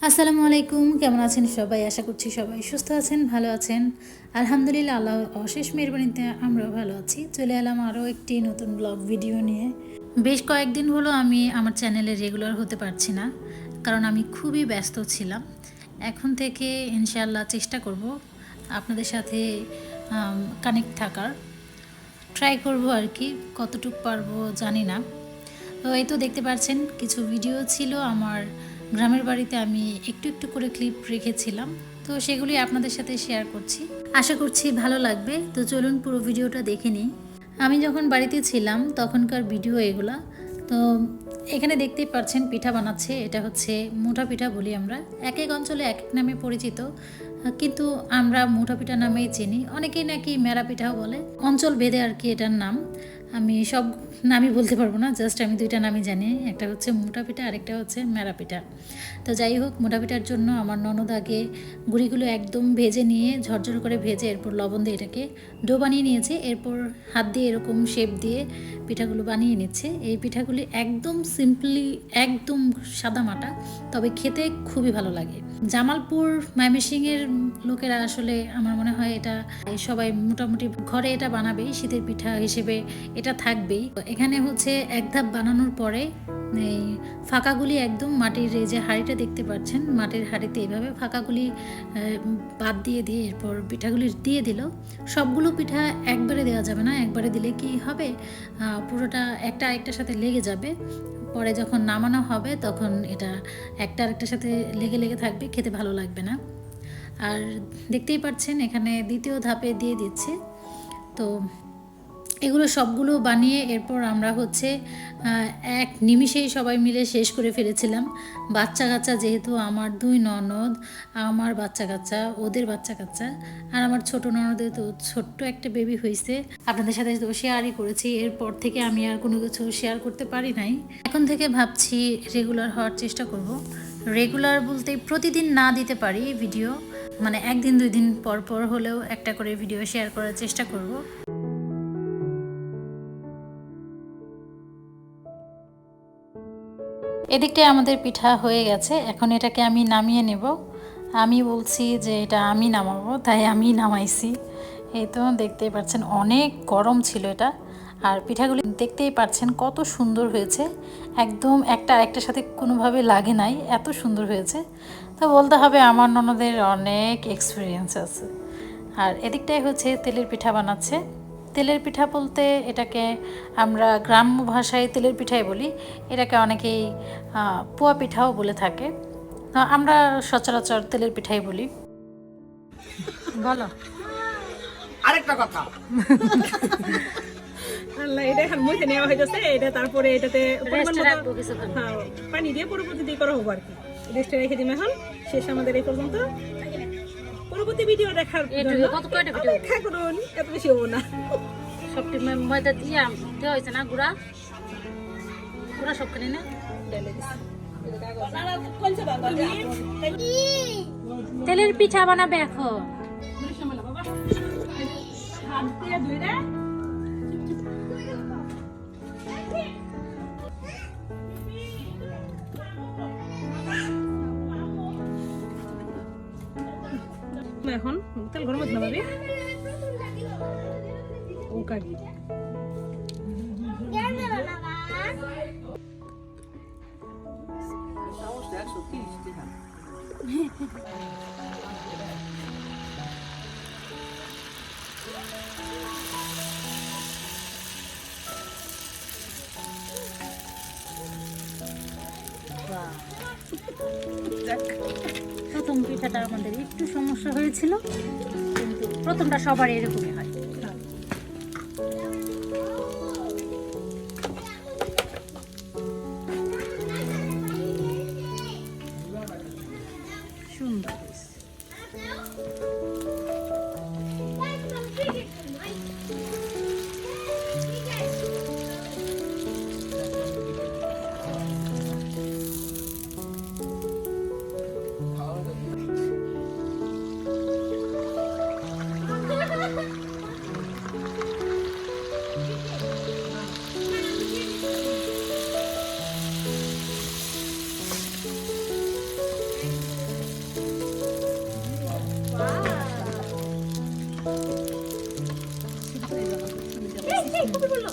আসসালামু আলাইকুম, কেমন আছেন সবাই? আশা করছি সবাই সুস্থ আছেন, ভালো আছেন। আলহামদুলিল্লাহ, আল্লাহ অশেষ মেহেরবানিতে আমরাও ভালো আছি। চলে এলাম আরও একটি নতুন ব্লগ ভিডিও নিয়ে। বেশ কয়েকদিন হলো আমি আমার চ্যানেলে রেগুলার হতে পারছি না, কারণ আমি খুবই ব্যস্ত ছিলাম। এখন থেকে ইনশাআল্লাহ চেষ্টা করব আপনাদের সাথে কানেক্ট থাকার, ট্রাই করব আর কি। কতটুকু পারবো জানি না। তো এই তো দেখতে পাচ্ছেন কিছু ভিডিও ছিল আমার গ্রামের বাড়িতে, আমি একটু একটু করে ক্লিপ রেখেছিলাম, তো সেগুলি আপনাদের সাথে শেয়ার করছি। আশা করছি ভালো লাগবে। তো চলুন পুরো ভিডিওটা দেখে নিই। আমি যখন বাড়িতে ছিলাম তখনকার ভিডিও এগুলা। তো এখানে দেখতেই পাচ্ছেন পিঠা বানাচ্ছে। এটা হচ্ছে মুঠা পিঠা বলি আমরা, এক এক অঞ্চলে এক এক নামে পরিচিত, কিন্তু আমরা মুঠা পিঠা নামেই চিনি। অনেকেই নাকি মেরা পিঠাও বলে, অঞ্চল ভেদে আর কি এটার নাম। আমি সব নামই বলতে পারবো না, জাস্ট আমি দুইটা নামই জানি, একটা হচ্ছে মোটা পিঠা আরেকটা হচ্ছে মেরা পিঠা। তো যাই হোক, মোটা পিঠার জন্য আমার ননদ আগে গুঁড়িগুলো একদম ভেজে নিয়ে, ঝরঝর করে ভেজে, এরপর লবণ দিয়ে এটাকে ডো বানিয়ে নিয়েছে। এরপর হাত দিয়ে এরকম শেপ দিয়ে পিঠাগুলো বানিয়ে নিচ্ছে। এই পিঠাগুলি একদম সিম্পলি, একদম সাদামাটা, তবে খেতে খুবই ভালো লাগে। জামালপুর ময়মনসিংহের লোকেরা আসলে আমার মনে হয় এটা সবাই মোটামুটি ঘরে এটা বানাবেই, শীতের পিঠা হিসেবে এটা থাকবেই। এখানে হচ্ছে এক ধাপ বানানোর পরে এই ফাঁকাগুলি একদম মাটির, এই যে হাঁড়িটা দেখতে পাচ্ছেন, মাটির হাঁড়িতে এইভাবে ফাঁকাগুলি বাদ দিয়ে দিয়ে এরপর পিঠাগুলি দিয়ে দিল। সবগুলো পিঠা একবারে দেওয়া যাবে না, একবারে দিলে কি হবে, পুরোটা একটা আরেকটার সাথে লেগে যাবে। পরে যখন নামানো হবে তখন এটা একটা আরেকটার সাথে লেগে লেগে থাকবে, খেতে ভালো লাগবে না। আর দেখতেই পাচ্ছেন এখানে দ্বিতীয় ধাপে দিয়ে দিচ্ছে। তো এগুলো সবগুলো বানিয়ে এরপর আমরা হচ্ছে এক নিমিষেই সবাই মিলে শেষ করে ফেলেছিলাম। বাচ্চা কাচ্চা, যেহেতু আমার দুই ননদ, আমার বাচ্চা কাচ্চা, ওদের বাচ্চা কাচ্চা, আর আমার ছোট ননদের তো ছোট্ট একটা বেবি হয়েছে। আপনাদের সাথে তো শেয়ারই করেছি, এরপর থেকে আমি আর কোনো কিছু শেয়ার করতে পারি নাই। এখন থেকে ভাবছি রেগুলার হওয়ার চেষ্টা করব। রেগুলার বলতে প্রতিদিন না দিতে পারি ভিডিও, মানে একদিন দুই দিন পর পর হলেও একটা করে ভিডিও শেয়ার করার চেষ্টা করব। এদিকটায় আমাদের পিঠা হয়ে গেছে, এখন এটাকে আমি নামিয়ে নেব। আমি বলছি যে এটা আমি নামাবো, তাই আমি নামাইছি। এই তো দেখতেই পাচ্ছেন অনেক গরম ছিল এটা, আর পিঠাগুলি দেখতেই পাচ্ছেন কত সুন্দর হয়েছে, একদম একটা আরেকটার সাথে কোনোভাবে লাগে নাই, এত সুন্দর হয়েছে। তো বলতে হবে আমার ননদের অনেক এক্সপিরিয়েন্স আছে। আর এদিকটায় হচ্ছে তেলের পিঠা বানাচ্ছে। তেলের পিঠা বলতে এটাকে আমরা গ্রাম্য ভাষায় তেলের পিঠাই বলি, এটাকে অনেকেই পোয়া পিঠাও বলে থাকে। আমরা সচরাচর তেলের পিঠাই বলি। বলো আরেকটা কথা। আল্লাহ, এটা এখন মুখে নেওয়া হয়েছে, এটা তারপরে এটাতে পানি দিয়ে পরবর্তী করা হবো আর কি। রেস্টে রেখে দিন এখন। শেষ আমাদের এই পর্যন্ত। পরবর্তী ভিডিও দেখার অপেক্ষা করুন, এত বেশি হবো না। সবটি ময়দা দিয়ে দেওয়া হয়েছে না, গুঁড়া গুঁড়া সবখানে না। তেলের পিঠা বানাবে এখন। এখন তেল গরম হতে হবে। ও কাকি প্রথম পিঠাটা আমাদের একটু সমস্যা হয়েছিল, কিন্তু প্রথমটা সবার এরকমই হয়। সুন্দর এই, কপি করলো।